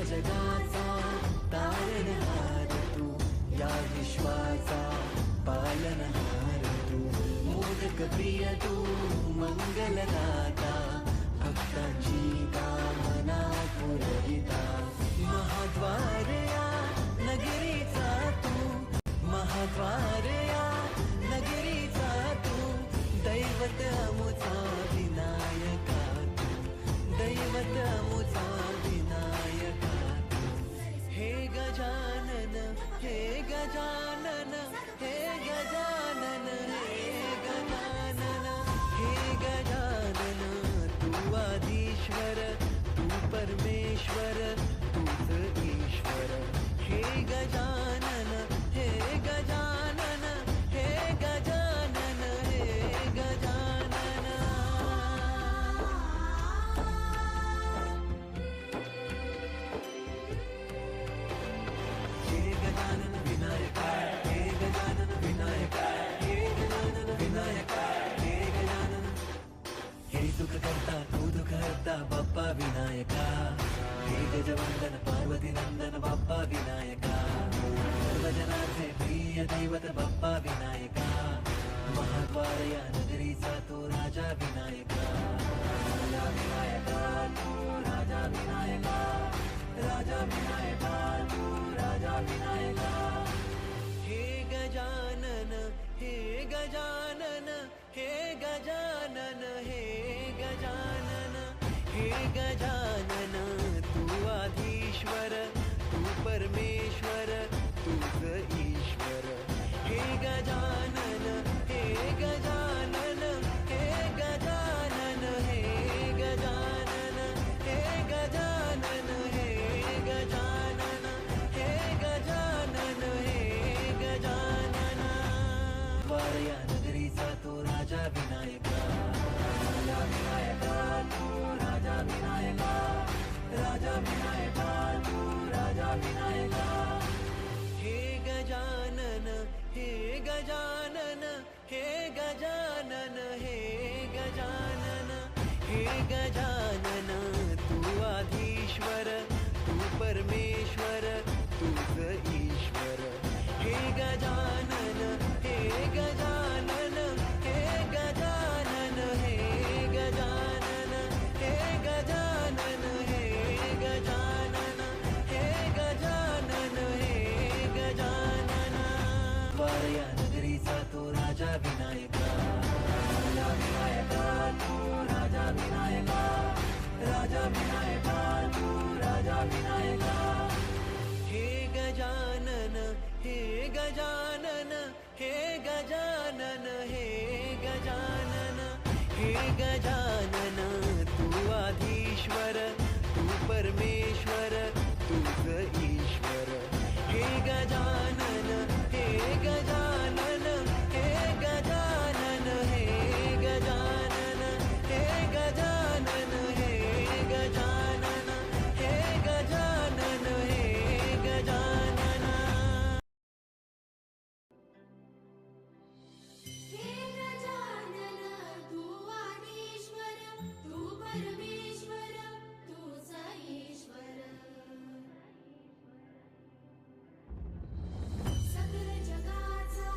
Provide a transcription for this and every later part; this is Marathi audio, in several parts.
जगाचा तारणहार तू, या विश्वाचा पालनहार तू, मोदक प्रिय तू, मंगलदाता, भक्तांची कामना पुरविता, महाद्वार या नगरीचा तू, महाद्वार या नगरीचा तू, दैवत अमुचा विनायका तू, दैवत अमुचा विनायका तू, हे गजानन, हे गजानन, हे गजानन, हे गजानन, हे गजानन, तू आदिश्वर, तू परमेश्वर, तूच ईश्वर, हे गजानन, हे गजानन, हे गजानन, हे गजानन. हे गजानन विनायका, हे गजानन विनायका, हे गजानन विनायका, हे गजानन. हे सुख करता तू दुःख हरता बाप्पा विनायका, हे गजवंदन पार्वती नंदन बाप्पा विनायका, सर्वजनाचे प्रिय दैवत बाप्पा विनायका, महाद्वार या नगरीचा तो राजा विनायका, राजा विनायका तू, राजा विनायका, राजा विनायका तू, राजा विनायका. हे गजानन, हे गजानन, हे गजानन, हे गजानन, हे गजानन, तू आधीश्वर, तू परमेश्वर, तूच ईश्वर, हे गजानन, हे गजानन, हे गजानन, हे गजानन, हे गजानन, हे गजानन, हे गजानन, हे गजानन. वारया नगरीचा तो राजा विनायका, राजा विनायका तू, राजा विनायका, राजा विनायका तू, राजा विनायका. हे गजानन, हे गजानन, हे गजानन, हे गजानन, हे गजानन, तू आधीश्वर, तू परमेश्वर, तूच ईश्वर, हे गजानन, हे गजानन, हे गजानन, हे गजानन, हे गजानन, हे गजानन, हे गजानन, हे गजानन. वारया नगरीचा तो राजा विनायका, राजा विनायका तू, राजा विनायका, राजा विनायका तू, राजा विनायका. हे गजानन, हे गजानन, हे गजानन, हे गजानन, हे गजानन, तू आधीश्वर, तू परमेश्वर, तूच ईश्वर, हे गजानन, हे गजानन, हे गजानन, हे गजानन, हे गजानन, हे गजानन, हे गजानन, हे गजानन. हे गजानन, तू आदिश्वर, तू परमेश्वर, तूच ईश्वर, सकल जगाचा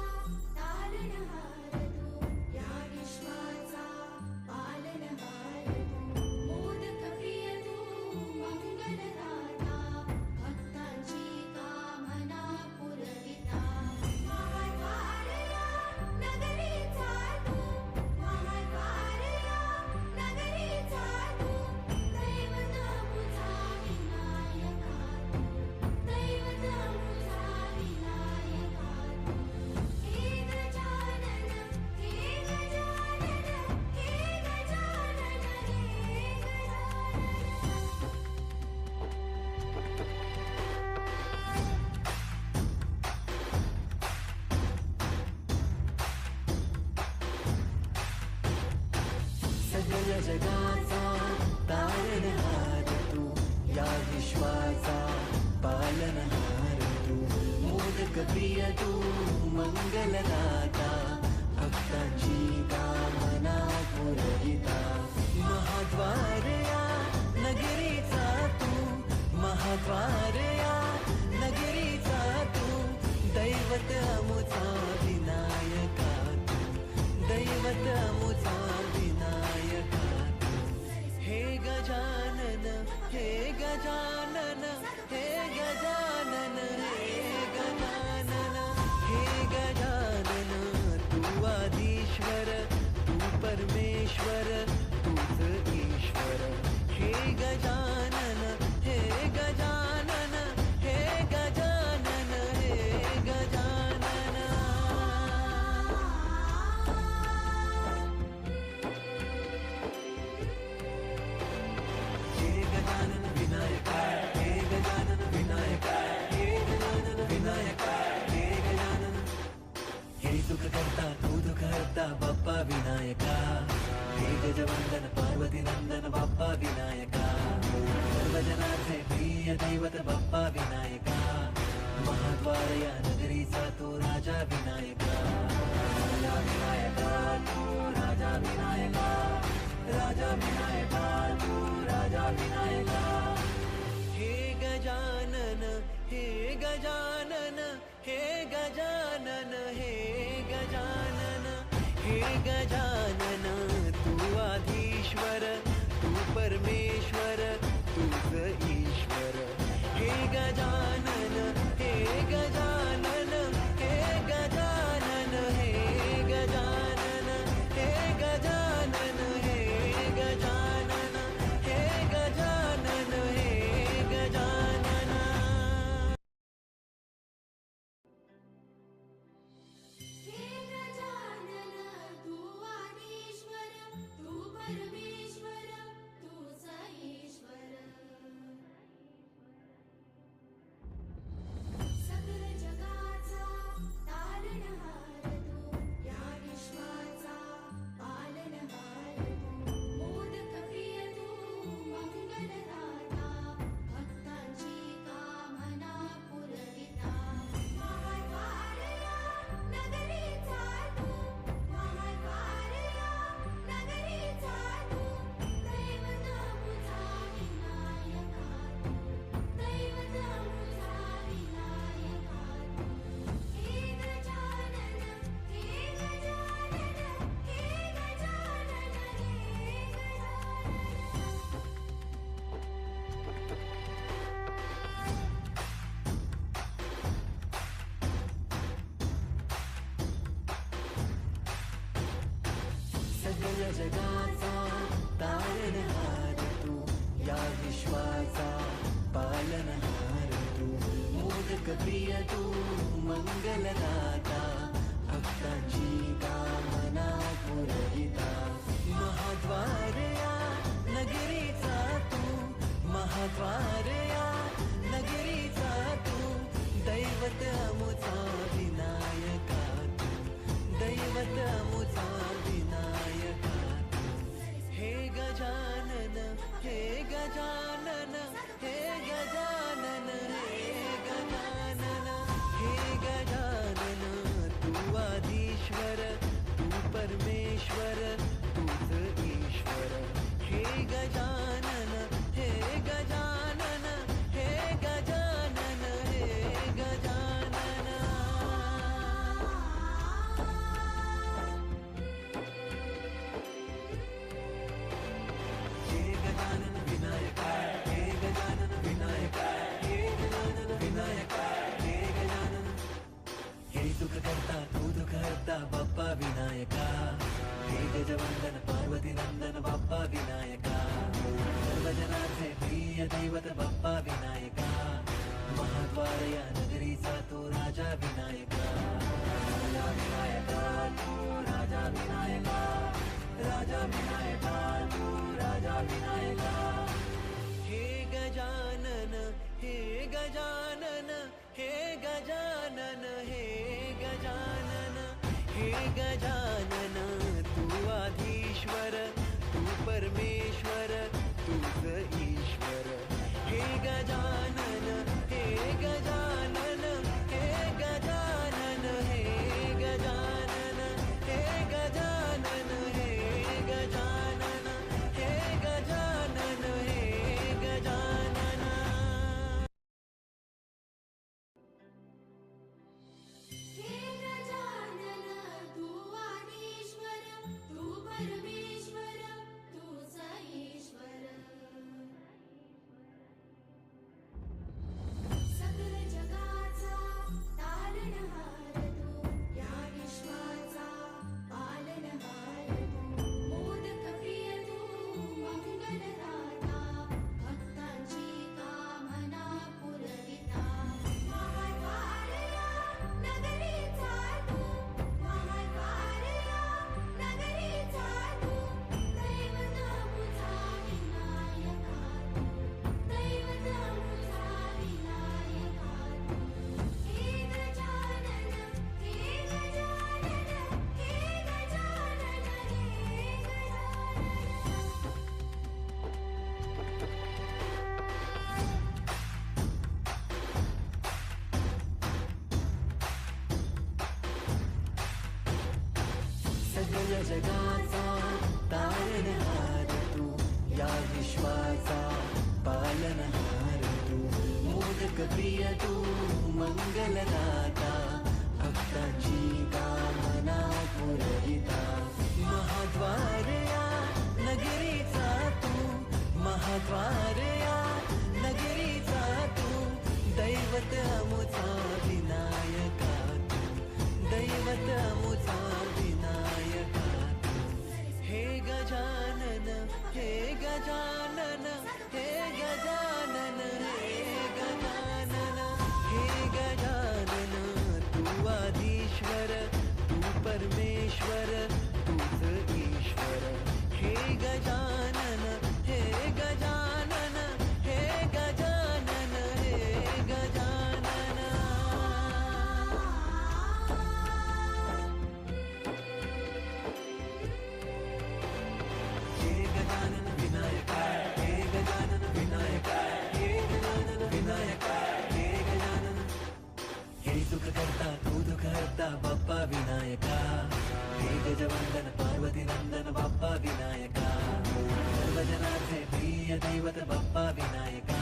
तारणहार तू, या विश्वाचा पालनहार तू, मोदक प्रिय तू, मंगलदाता, भक्तांची कामना पुरविता, महाद्वार या नगरीचा तू, महाद्वार या नगरीचा तू, दैवत अमुचा विनायका तू, दैवत अमुचा विनायका तू. हे गजानन, हे गजानन, हे गजानन, हे सगळ्या जगाचा तारणहार तू, या विश्वाचा पालनहार तू, मोदक प्रिय तू, मंगलदाता, भक्तांची कामना पुरविता, महाद्वार या नगरीचा तू, महाद्वार विनायका हे गजवंदन पार्वती नंदन बाप्पा विनायका सर्वजनांचे प्रिय दैवत बाप्पा विनायका महाद्वार या नगरीचा तो राजा विनायका राजा विनायका तू राजा विनायका राजा विनायका तू राजा विनायका हे गजानन हे गजानन हे गजानन हे गजानन हे गजानन तू आधीश्वर तू परमेश्वर तूच ईश्वर हे गजानन हे गजानन हे गजानन हे गजानन हे गजानन हे गजानन हे गजानन हे गजानन हे गजानन तू आदिश्वर तू परमेश्वर तूच ईश्वर सकल जगाचा तारणहार तू या विश्वाचा पालनहार तू मोदक प्रिय तू मंगलदाता भक्तांची कामना पुरविता महाद्वारया नगरीचा तू महाद्वारया नगरीचा तू दैवत मुझा विनायका तू दैवत मुझा विनायका तू हे गजानन हे गजानन हे गजानन हे गजानन सगळ्या जगाचा तारणहार तू या विश्वाचा पालनहार तू मोदक प्रिय तू मंगलदाता भक्तांची कामना पुरविता महाद्वार या नगरीचा तू महाद्वार या नगरीचा तू दैवत अमुचा विनायका तू दैवत अमुचा विनायका तू हे गजानन हे गजानन हे गजानन हे गजानन हे गजानन तू आधीश्वर तू परमेश्वर तूच ईश्वर हे गजानन हे गजानन हे गजानन हे गजानन हे गजानन विनायका हे गजानन विनायका हे गजानन विनायका हे गजानन हे सुख करता तू दुःख हरता बाप्पा विनायका हे गजवंदन पार्वती नंदन बाप्पा विनायका सर्वजनांचे प्रिय दैवत बाप्पा विनायका महाद्वार या नगरीचा तो राजा विनायका राजा विनायका तू राजा विनायका राजा विनायका तू राजा विनायका हे गजानन हे गजानन हे गजानन हे गजानन हे गजानन तू आधीश्वर तू परमेश्वर तूच ईश्वर हे गजानन हे गजानन हे गजानन हे गजानन हे गजानन हे गजानन हे गजानन हे गजानन हे गजानन तू जगाचा तारणहार तू, या विश्वाचा पालनहार तू, मोदक प्रिय तू मंगलदाता, भक्तांची कामना पुरविता, महाद्वार या नगरीचा तू, महाद्वार या नगरीचा तू, दैवत अमुचा विनायका तू, दैवत अमुचा विनायका तू. हे गजानन, हे गजानन, हे गजानन, हे गजानन, हे गजानन, तू आदिश्वर, तू परमेश्वर, तूच ईश्वर. हे गजानन, हे गजानन, हे गजानन, हे गजानन. हे गजानन विनायका, हे गजानन विनायका, हे गजानन विनायका, हे गजानन. हे सुख करता तू दुःख हरता बाप्पा विनायका, हे गजवंदन पार्वती नंदन बाप्पा विनायका, सर्वजनाचे प्रिय दैवत बाप्पा विनायका,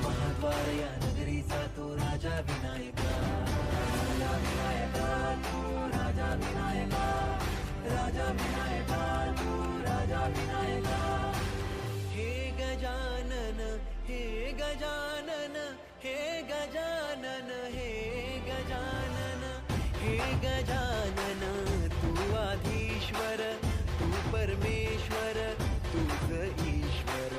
महाद्वार या नगरीचा तो राजा विनायका, राजा विनायका तू राजा विनायका, राजा विनायका तू राजा विनायका. हे गजानन, हे गजानन, हे गजानन, हे गजानन, हे गजानन, तू आधीश्वर, तू परमेश्वर, तूच ईश्वर.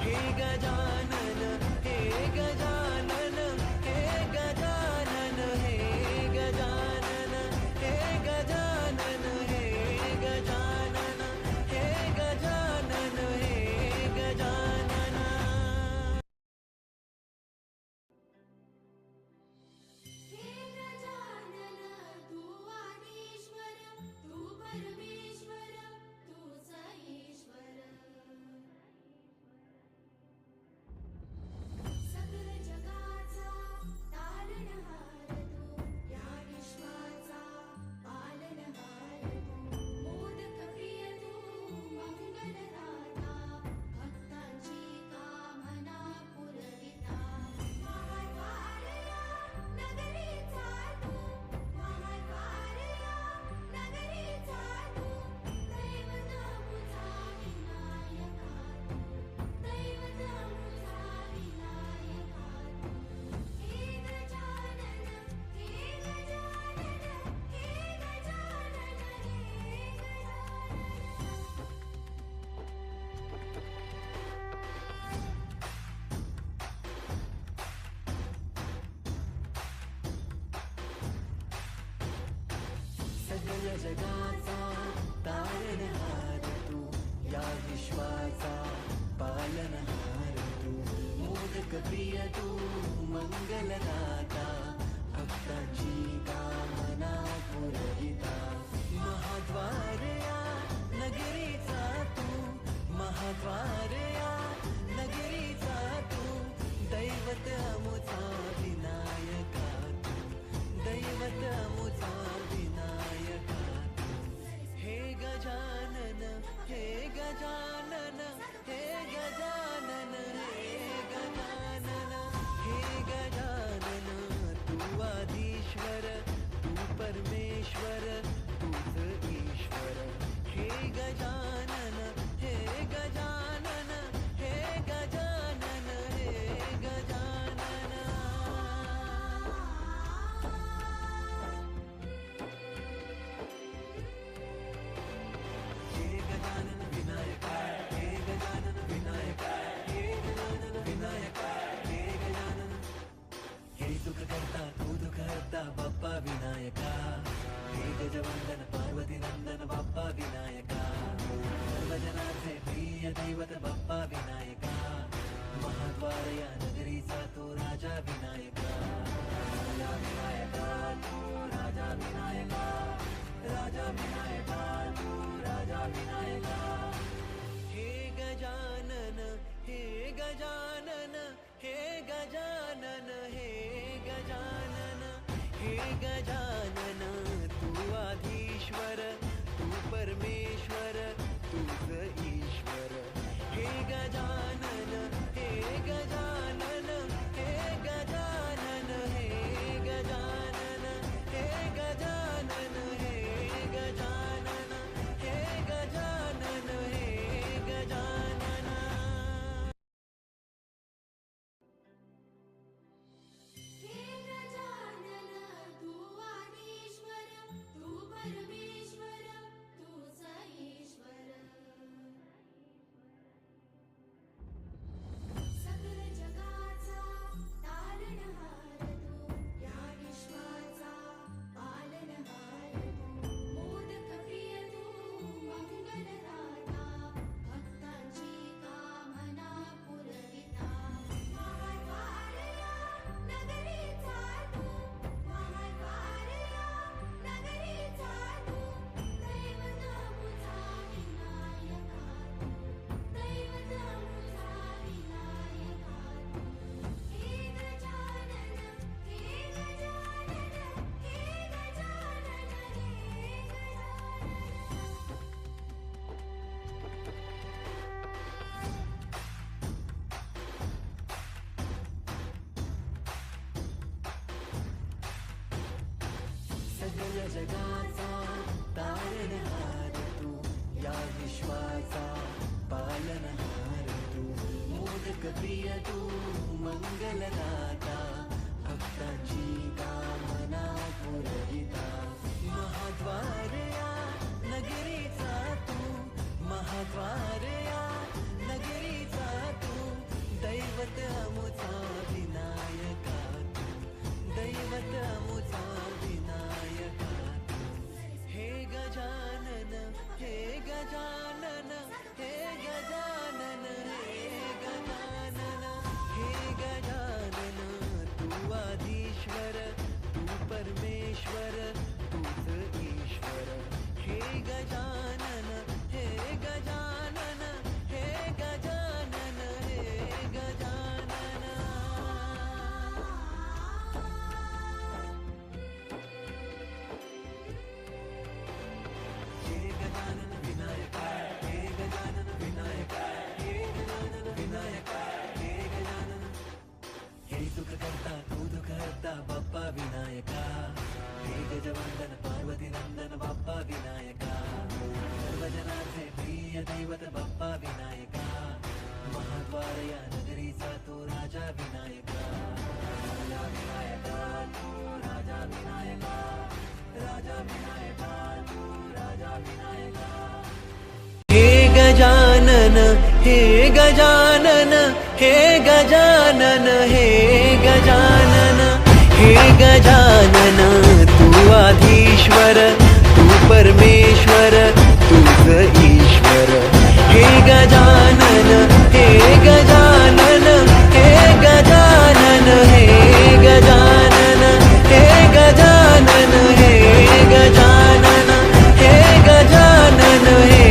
हे गजानन, हे गजानन, हे गजानन, हे गजानन, हे गजानन, हे गजानन, हे गजानन, हे गजानन. हे गजानन तू आदिश्वर, तू परमेश्वर, तूच ईश्वर. सकल जगाचा तारणहार तू, या विश्वाचा पालनहार तू, मोदक प्रिय तू मंगलदाता, भक्तांची कामना पुरविता, महाद्वार या नगरीचा तू, महाद्वार या नगरीचा तू, दैवत अमुचा विनायका तू, दैवत अमुचा विनायका तू. हे गजानन, हे गजानन, हे गजानन, हे गजानन. सकल जगाचा तारणहार तू, या विश्वाचा पालनहार तू, मोदक प्रिय तू मंगलदाता, भक्तांची कामना पुरविता, महाद्वार या नगरीचा तू, महाद्वार या नगरीचा तू, दैवत अमुचा विनायका तू, दैवत अमुचा विनायका तू. हे गजानन, हे गजानन, हे गजानन, हे गजानन, हे गजानन, तू आदिश्वर, तू परमेश्वर, तूच ईश्वर. हे गजानन, हे गजानन, हे गजानन, हे गजानन. हे गजानन विनायका, हे गजानन विनायका, हे गजानन विनायका, हे गजानन. हे सुख करता तू दुःख हरता बाप्पा विनायका, हे गजवंदन पार्वती नंदन बाप्पा विनायका, सर्वजनाचे प्रिय दैवत बाप्पा विनायका, महाद्वार या नगरीचा तो राजा विनायका, राजा विनायका तू राजा विनायका, राजा विनायका तू राजा विनायका. हे गजानन, हे गजानन, हे गजानन, हे गजानन, हे गजानन, तू आधीश्वर, तू परमेश्वर तूच ईश्वर. हे गजानन हे गजानन हे गजानन हे गजानन हे गजानन हे गजानन हे गजानन हे गजानन. हे गजानन तू आदिश्वर तू परमेश्वर तूच ईश्वर. सकल जगाचा तारणहार तू या विश्वाचा पालनहार तू. मोदक प्रिय तू मंगलदाता भक्तांची कामना पुरविता. महाद्वारया नगरीचा तू महाद्वारया नगरीचा तू. दैवत मुझा विनायका तू दैवत मुझा विनायका तू. हे गजानन हे गजानन हे गजानन हे गजानन. सगळ जगाचा तारणहार तू या विश्वाचा पालनहार तू. मोदक प्रिय तू मंगलदाता भक्तांची कामना पुरविता. महाद्वारया नगरीचा तू महाद्वारया नगरीचा तू. दैवत अमुचा विनायका तू दैवत अमुचा विनायका तू. हे गजानन हे गजानन हे गजानन हे गजानन हे गजानन तू आदिश्वर तू परमेश्वर तूच ईश्वर. हे गजानन हे गजानन हे गजानन हे गजानन. हे गजानन विनायका हे गजानन विनायका हे गजानन विनायका हे गजानन. हे सुख करता तू दुःख हरता बाप्पा विनायका. हे गजवंदन पार्वती नंदन बाप्पा विनायका. सर्वजनांचे प्रिय दैवत बाप्पा विनायका. महाद्वारया नगरीचा तो राजा विनायका. राजा विनायका तू राजा विनायका. राजा विनायका तू राजा विनायका. हे गजानन हे गजानन हे गजानन हे गजानन हे गजानन तू आदिश्वर तू परमेश्वर तूच ईश्वर. हे गजानन हे गजानन हे गजानन हे गजानन हे गजानन हे गजानन हे गजानन हे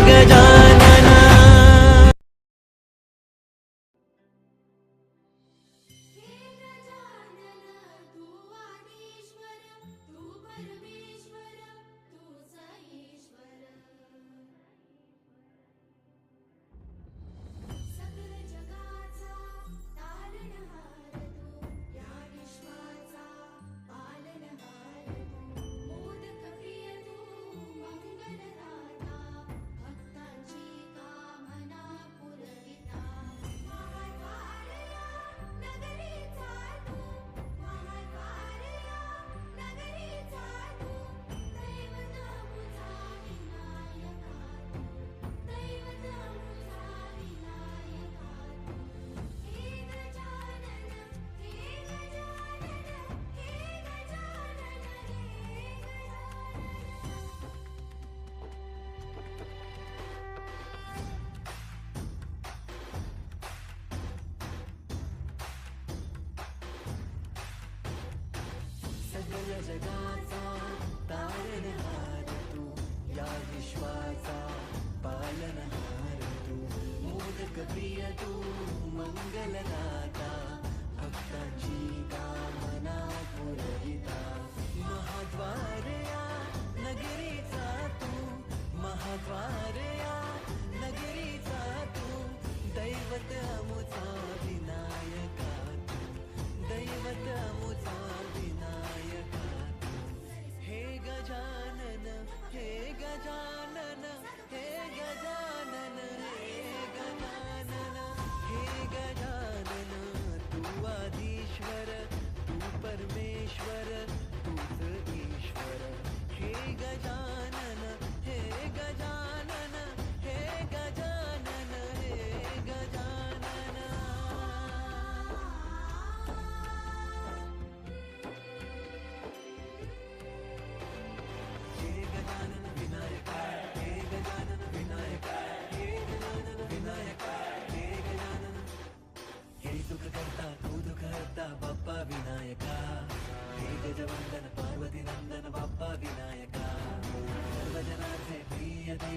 गजानन. हे गजानन तू आदिश्वर तू परमेश्वर तूच ईश्वर. सकल जगाचा तारणहार तू या विश्वाचा पालनहार तू. मोदक प्रिय तू मंगलदाता भक्तांची कामना पुरविता. महाद्वारया नगरीचा तू महाद्वारया नगरीचा तू. दैवत मुझा विनायका तू दैवत मुझा विनायका तू. हे गजानन हे गजानन हे गजानन हे गजानन. सगळ जगाचा तारणहार तू या विश्वाचा पालनहार तू. मोदक प्रिय तू मंगलदाता भक्तांची कामना पुरविता. महाद्वारया नगरीचा तू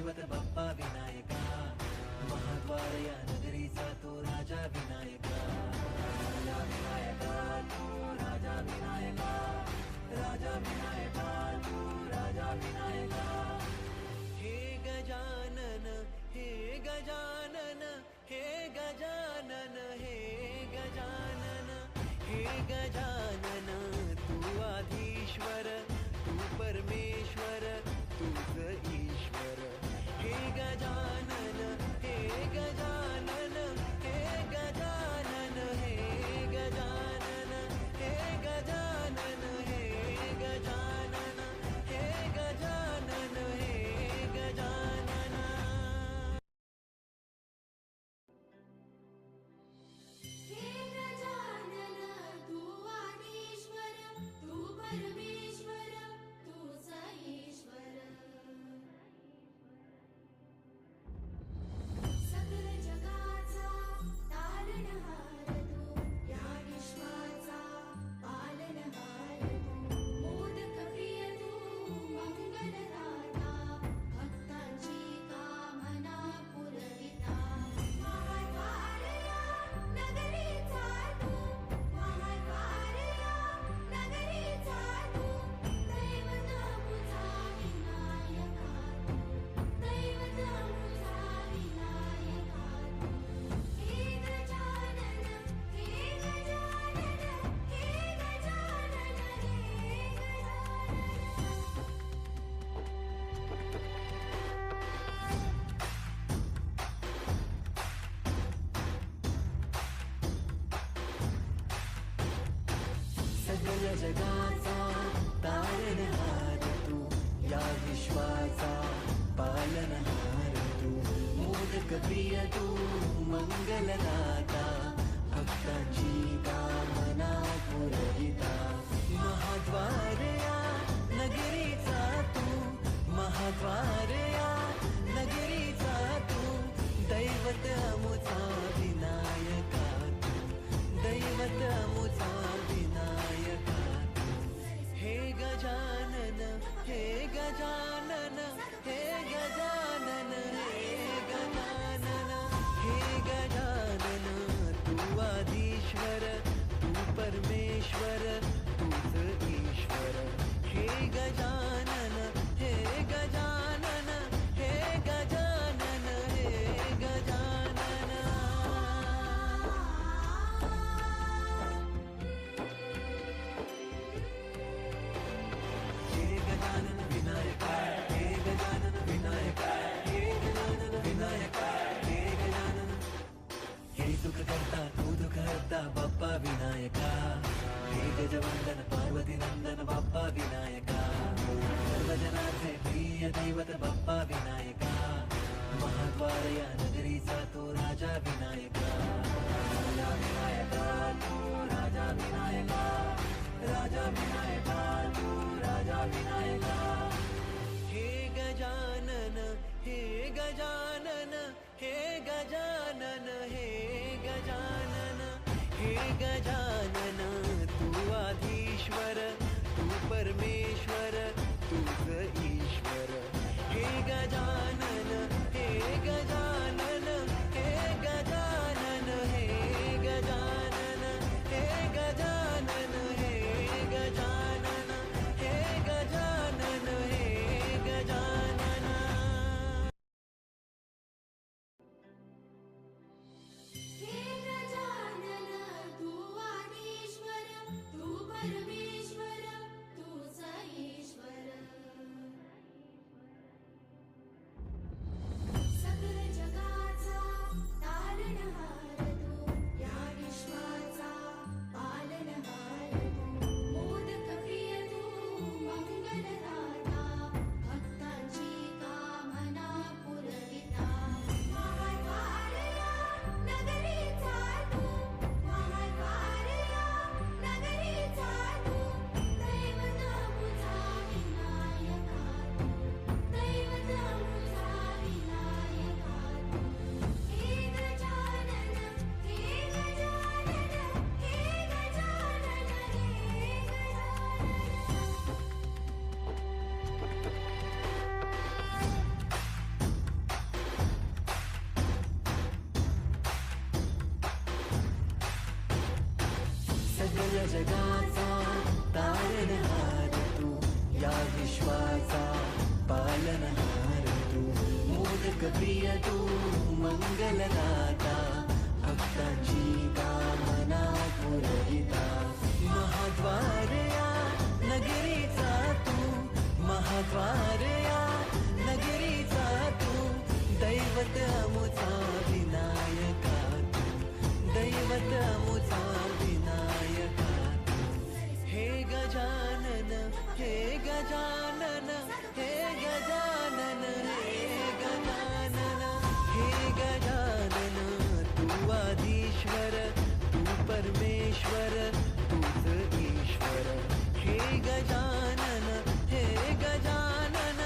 दैवत बाप्पा विनायका, महाद्वार या नगरीचा तो राजा विनायका. राजा विनायका तू राजा विनायका, राजा विनायका तू राजा विनायका. हे गजानन हे गजानन हे गजानन हे गजानन हे गजानन, तू आधीश्वर तू परमेश्वर तूच ईश्वर. हे गजानन हे गजानन हे गजानन हे गजानन हे गजानन हे गजानन हे गजानन हे गजानन. हे गजानन तू आदिश्वर तू परमेश्वर तूच ईश्वर. सकल जगाचा तारणहार तू, या विश्वाचा पालनहार तू. मोदक प्रिय तू मंगलदाता, भक्तांची कामना पुरविता. महाद्वार या नगरीचा तू, महाद्वार या नगरीचा तू. दैवत मुझा विनायका तू, दैवत मुझा विनायका तू. हे गजानन हे गजानन हे गजानन हे गजानन. सकल जगाचा तारणहार तू, या विश्वाचा पालनहार तू. मोदक प्रिय तू मंगलदाता, भक्तांची कामना पुरविता. महाद्वार या नगरीचा तू, महाद्वार या नगरीचा तू. दैवत अमुचा विनायका तू, दैवत अमुचा विनायका तू. हे गजानन हे गजानन हे गजानन हे गजानन हे गजानन, तू आधीश्वर तू परमेश्वर तूच ईश्वर. हे गजानन हे गजानन हे गजानन हे गजानन. हे गजानन विनायका हे गजानन विनायका हे गजानन विनायका हे गजानन. हे सुख करता तू दुःख हरता बाप्पा विनायका. हे गजवंदन पार्वती नंदन बाप्पा विनायका. सर्वजनाचे प्रिय दैवत बाप्पा विनायका. महाद्वार या नगरीचा तो राजा विनायका. राजा विनायका तू राजा विनायका, राजा विनायका तू राजा विनायका. हे गजानन हे गजानन हे गजानन हे गजानन हे गजानन, तू आधीश्वर तू परमेश्वर तूच ईश्वर. हे गजानन हे गजानन हे गजानन हे गजानन हे गजानन हे गजानन हे गजानन हे गजानन. हे गजानन तू आदिश्वर जगाचा तारणहार तू, या विश्वाचा पालनहार तू, मोदक प्रिय तू, मंगलदाता, भक्तांची कामना पुरविता, महाद्वार या नगरीचा तू, महाद्वार या नगरीचा तू, दैवत अमुचा विनायका तू, दैवत अमुचा विनायका तू. हे गजानन, हे गजानन, हे गजानन, हे गजानन, हे गजानन, तू आधीश्वर, तू परमेश्वर, तूच ईश्वर. हे गजानन, हे गजानन,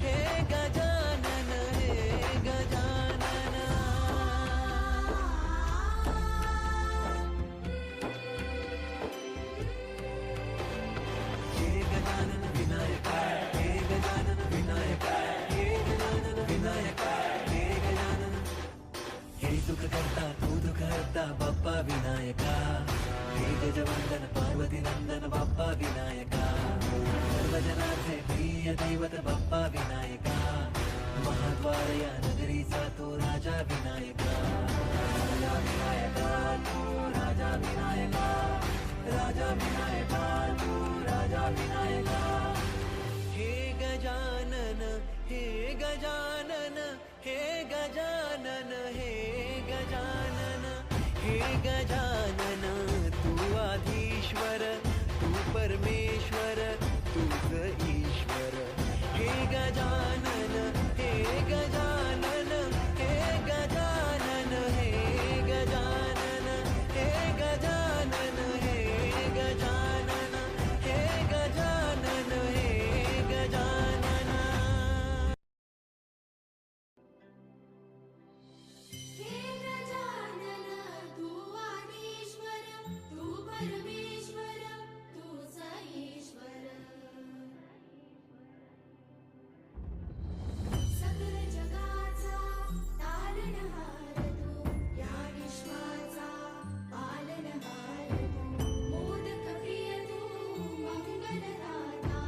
हे गजानन, हे गजानन. हे गजानन विनायका, हे गजानन विनायका, हे गजानन विनायका, हे गजानन. हे सुख करता तू दुःख हरता बाप्पा विनायका, हे गजवंदन पार्वती नंदन बाप्पा विनायका, सर्वजनाचे प्रिय दैवत बाप्पा विनायका, महाद्वार या नगरीचा तो राजा विनायका, राजा विनायका तू, राजा विनायका, राजा विनायका तू, राजा विनायका. हे गजानन, हे गजानन, हे गजानन, हे गजानन, हे गजानन, तू आधीश्वर, तू परमेश्वर, तूच ईश्वर. हे गजानन, हे गजानन, हे गजानन, हे गजानन, हे गजानन, हे गजानन, हे गजानन, हे गजानन. हे गजानन तू आदिश्वर, तू परमेश्वर, तूच ईश्वर. सकल जगाचा तारणहार तू, या विश्वाचा पालनहार तू, मोदक प्रिय तू, मंगलदाता,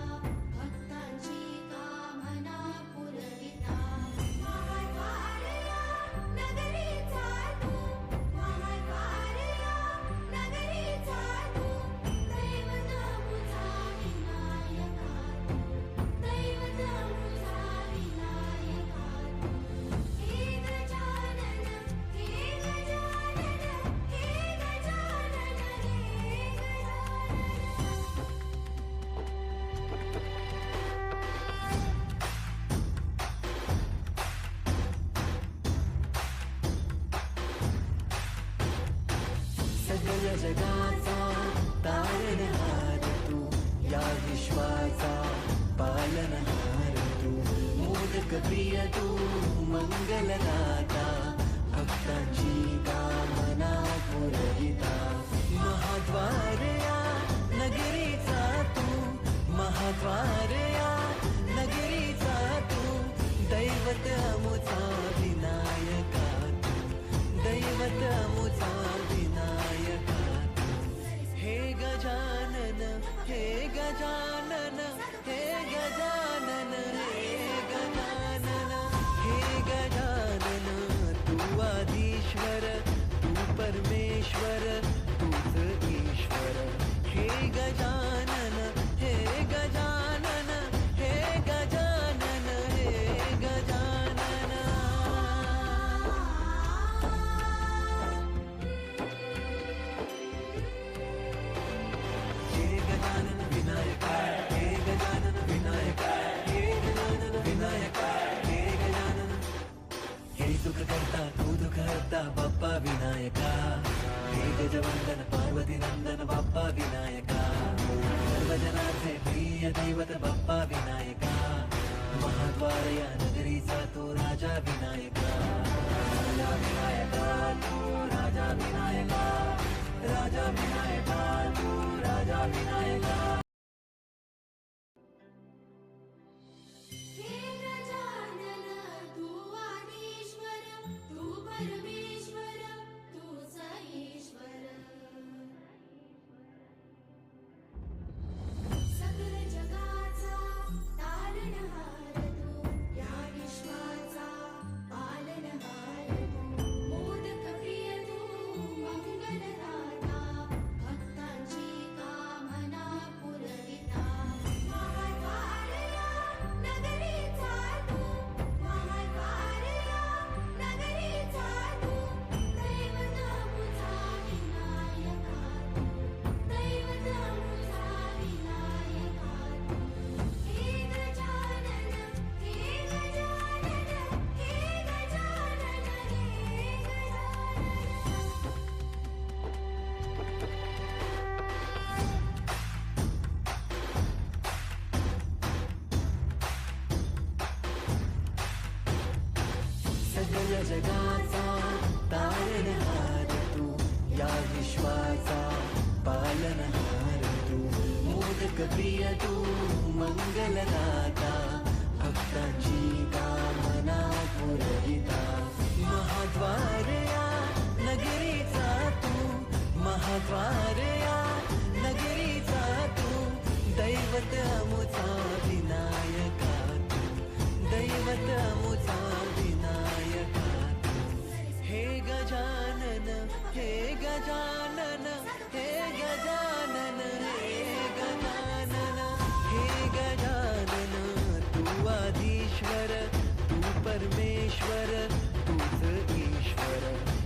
भक्तांची कामना पुरविता, महाद्वार या नगरीचा तू, महाद्वार या नगरीचा तू, दैवत अमुचा विनायका तू, दैवत अमुचा विनायका तू. हे गजानन, हे गजानन, हे गजानन, हे गजानन. सगळ जगाचा तारणहार तू, या विश्वाचा पालनहार तू, मोदक प्रिय तू, मंगलदाता, भक्तांची कामना पुरविता, महाद्वार या नगरीचा तू, महाद्वार या नगरीचा तू, दैवत अमुचा विनायका तू, दैवत अमुचा विनायका तू. हे गजानन, हे गजानन, हे गजानन, हे गजानन, हे गजानन, तू आधीश्वर, तू परमेश्वर, तूच ईश्वर. हे गजानन, हे गजानन, हे गजानन, हे गजानन. हे गजानन विनायका, हे गजानन विनायका, हे गजानन विनायका, हे गजानन. हे सुख करता तू दुःख हरता बाप्पा विनायका, हे गजवंदन पार्वती नंदन बाप्पा विनायका, सर्वजनाचे प्रिय दैवत बाप्पा विनायका, महाद्वार या नगरीचा तो राजा विनायका, राजा विनायका तू, राजा विनायका, राजा विनायका तू, राजा विनायका. हे गजानन तू आदिश्वर, तू परमेश्वर, तूच ईश्वर. सकल जगाचा तारणहार तू, या विश्वाचा पालनहार तू, मोदक प्रिय तू, मंगलदाता, भक्तांची कामना पुरविता, महाद्वार या नगरीचा तू, महाद्वार या नगरीचा तू, दैवत अमुचा विनायका तू, दैवत अमुचा विनायका तू. हे गजानन, हे गजानन, हे गजानन, हे गजानन, हे गजानन, तू आदिश्वर, तू परमेश्वर, तूच ईश्वर.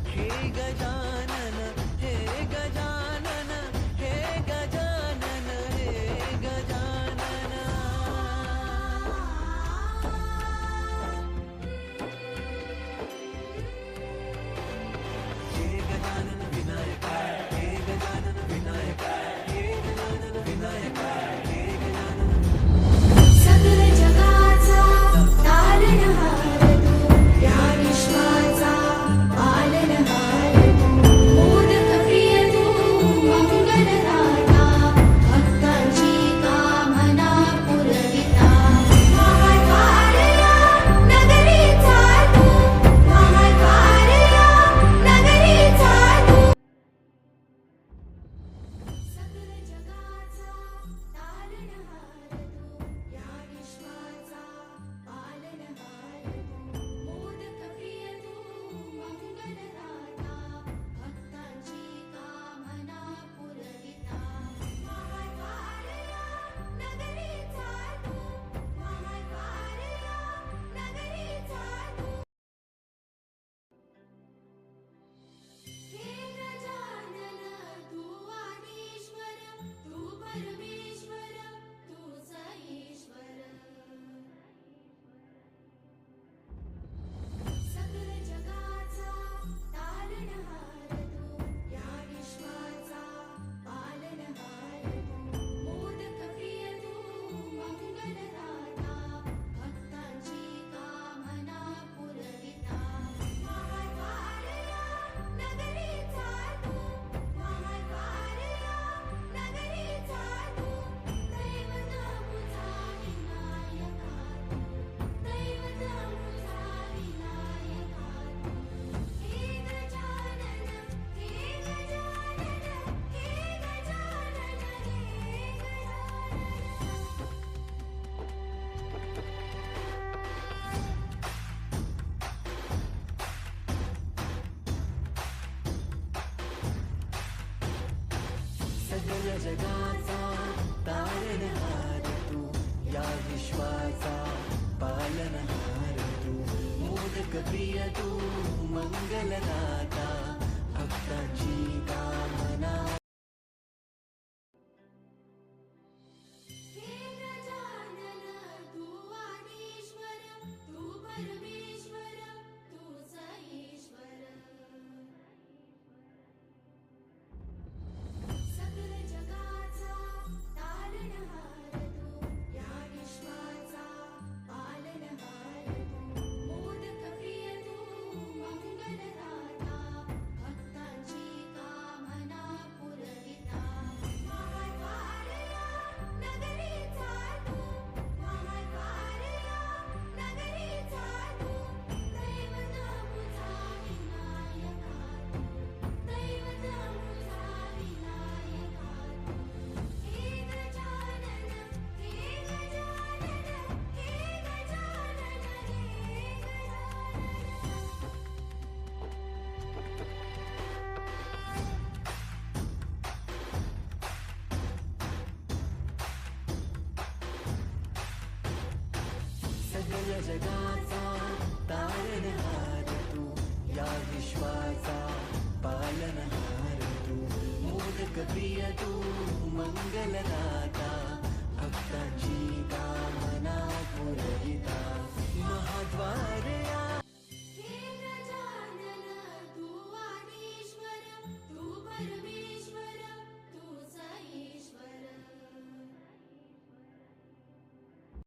हे गजानन, हे गजानन, हे गजानन, हे गजानन. हे गजानन विनायक हे गजानन विनायक हे गजानन विनायक हे गजानन. सकल जगाचा तारणहार तू, या विश्वाचा पालनहार तू, मोदक प्रिय तू, मंगलदाता, भक्तांची कामना पुरविता, महाद्वार या नगरीचा तू, महाद्वार या नगरीचा तू. सकल जगाचा तारणहार तू, या विश्वाचा पालनहार तू, मोदक प्रिय तू, मंगलदाता, भक्तांची कामना पुरविता, महाद्वार या नगरीचा तू, महाद्वार या नगरीचा तू. हे गजानन तू आदिश्वर, तू परमेश्वर, तूच ईश्वर. सकल जगाचा तारणहार तू, या विश्वाचा पालनहार तू, मोदक प्रिय तू, मंगलदाता, भक्तांची कामना पुरविता, महाद्वार या नगरीचा तू, महाद्वार या नगरीचा तू, दैवत अमुचा विनायका तू, दैवत अमुचा विनायका तू. हे गजानन, हे गजानन, हे गजानन, हे गजानन. सकल जगाचा तारणहार तू, या विश्वाचा पालनहार तू, मोदक प्रिय तू, मंगलदाता, भक्तांची कामना